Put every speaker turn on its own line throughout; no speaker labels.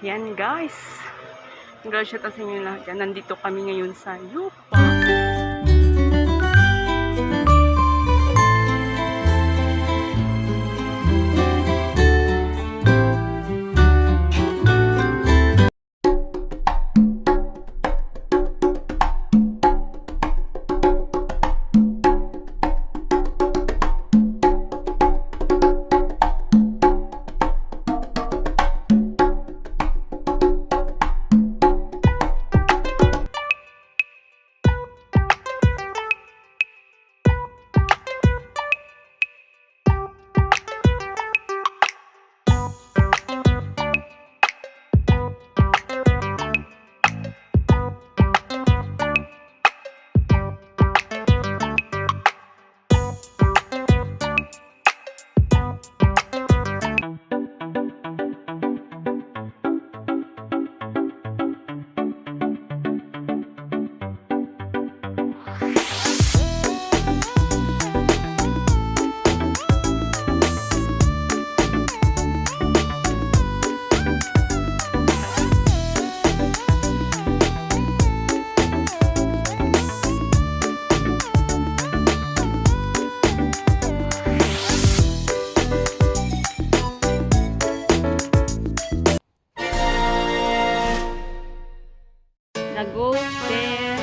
Yan guys. Congratulations sa inyo lahat dyan. Nandito kami ngayon sa Yupa. The goat there.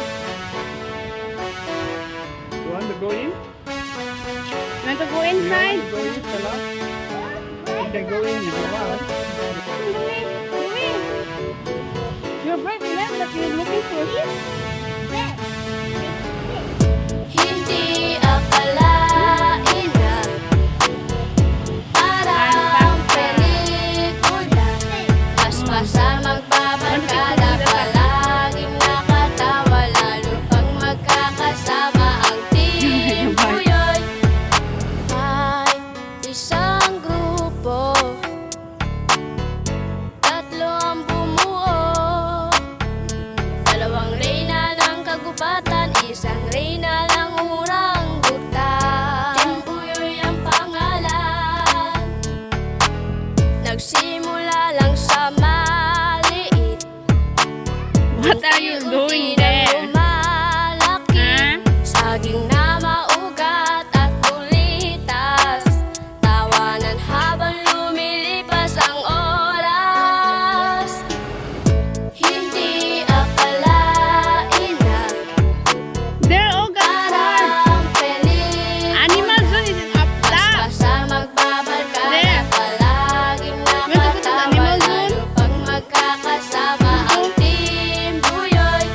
You want to go in?
You want to go inside?
You want to go in, fella? You can go in if you want.
Your breath left that you're looking for it.
Hindi akalain na parang pelikula, paspasan magbabarkada, palaging nakatawa, lalo pag magkakasama ang team Buyoy. May isang grupo, tatlo ang bumuo, dalawang reyna ng kagubatan, isang reyna ng oranggutan. Team Buyoy ang pangalan, nagsimula lang sa maliit.
What are you doing
Unti-unti na
there?
lumalaki,
Huh?
saging na maugat at bulitas, tawanan habang lumilipas ang oras. Hindi akalain na
They're all got
parang pelikula,
Animal Zoo is up top.
paspasan magbabarkada,
There.
palaging
Want to go to the
nakatawa,
animal zoo?
lalo pag magkakasama ang team Buyoy.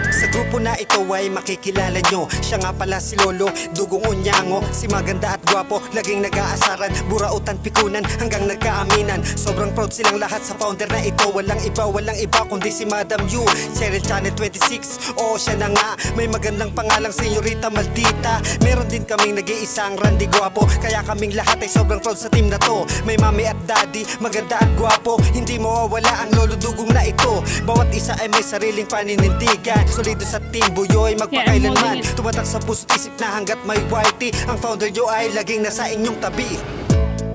Sa grupo na ito ay makikilala nyo. Siya nga pala si Lolo, dugong unyango, si maganda at gwapo, laging nag-aasaran, burautan, pikunan, hanggang nagkaaminan. Sobrang proud silang lahat sa founder na ito. Walang iba kundi si Madam Yu, Cheryl Channel 26. Oo, siya na nga, may magandang pangalang Senyorita Maldita. Meron din kaming nag-iisang Randy Gwapo, kaya kaming lahat ay sobrang proud sa team na to. May mami at daddy, maganda at gwapo, hindi mawawala ang lolo dugong na ito. Bawat isa ay may sariling paninindigan, solido sa team Buyoy magpakailanman, tumatak sa puso't isip na hanggat may whitey. Ang founder nyo ay laging nasa inyong tabi.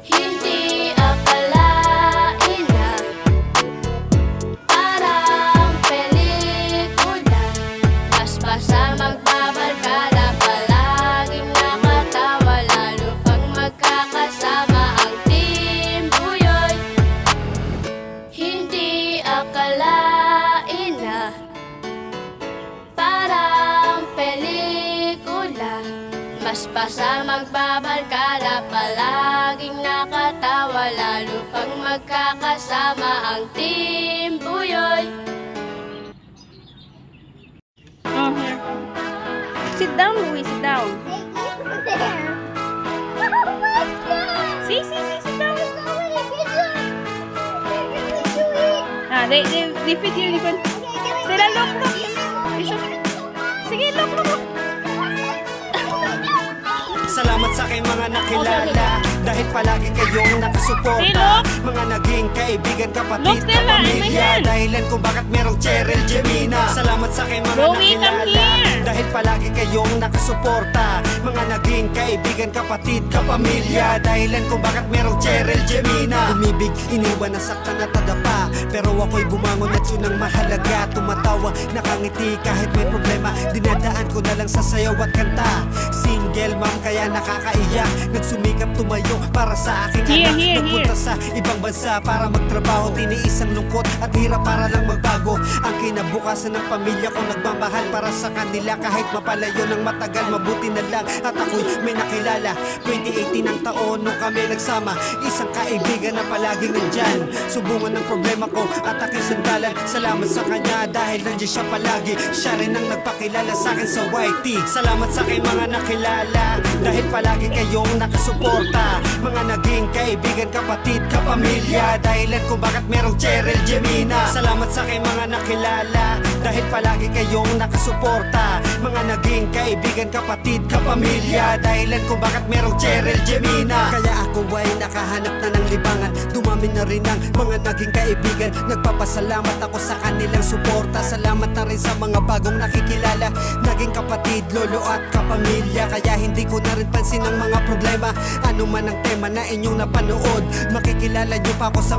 Hindi akalain na parang pelikula, paspasan magbabarkada, palaging nakatawa, lalo pag magkakasama ang team Buyoy. Hindi akalain na parang pelikula, paspasan magbabarkada, palaging nakatawa, lalo pag magkakasama ang team Buyoy.
Oh, here. Sit down, Louie. Sit down. See, sit down. They feed you. You can. Stella, look. It's okay. Sige, look.
Salamat sa aking mga nakilala, dahil palagi kayong nakasuporta. Mga naging kaibigan, kapatid,
Look, Stella,
kapamilya,
ayan.
dahilan kung bakit merong Cheryl Gemina. Salamat sa aking mga
Louie, come
nakilala,
here.
dahil palagi kayong nakasuporta. Mga naging kaibigan, kapatid, kapamilya, dahilan kung bakit merong Cheryl Gemina. Umibig, iniwan, nasaktan at nadapa, Pero ako'y bumangon at yun ang mahalaga. Tumatawa, nakangiti kahit may problema. Dinadaan ko na lang sa sayaw at kanta. Single mom kaya nakakaiyak. Nagsumikap tumayo para sa aking anak. Nagpunta sa ibang bansa para magtrabaho. Tiniis ang lungkot at hirap para lang magbago. Ang kinabukasan ng pamilya ko, nagmamahal para sa kanila. Kahit mapalayo ng matagal, mabuti na lang at ako'y may nakilala. 2018 ang taon nung kami nagsama. Isang kaibigan na palaging nandyan. Subungan ng problema ko at aking sandalan. Salamat sa kanya dahil nandiyan siya palagi. Siya rin ang nagpakilala sa akin sa YT. Salamat sa aking mga nakilala dahil palagi kayong nakasuporta. Mga naging kaibigan, kapatid, kapamilya. Dahilan ko bakit merong Cheryl Gemina. Salamat sa aking mga nakilala dahil palagi kayong nakasuporta. Mga naging kaibigan, kapatid, kapamilya. Dahilan ko bakit merong Cheryl Gemina. Kaya ako ay nakahanap na ng libangan. Dumami na rin ang mga naging kaibigan. Nagpapasalamat ako sa kanilang suporta. Salamat na rin sa mga bagong nakikilala. Naging kapatid, lolo at kapamilya. Kaya hindi ko na rin pansin ang mga problema. Ano man ang tema na inyong napanood, makikilala nyo pa ako sa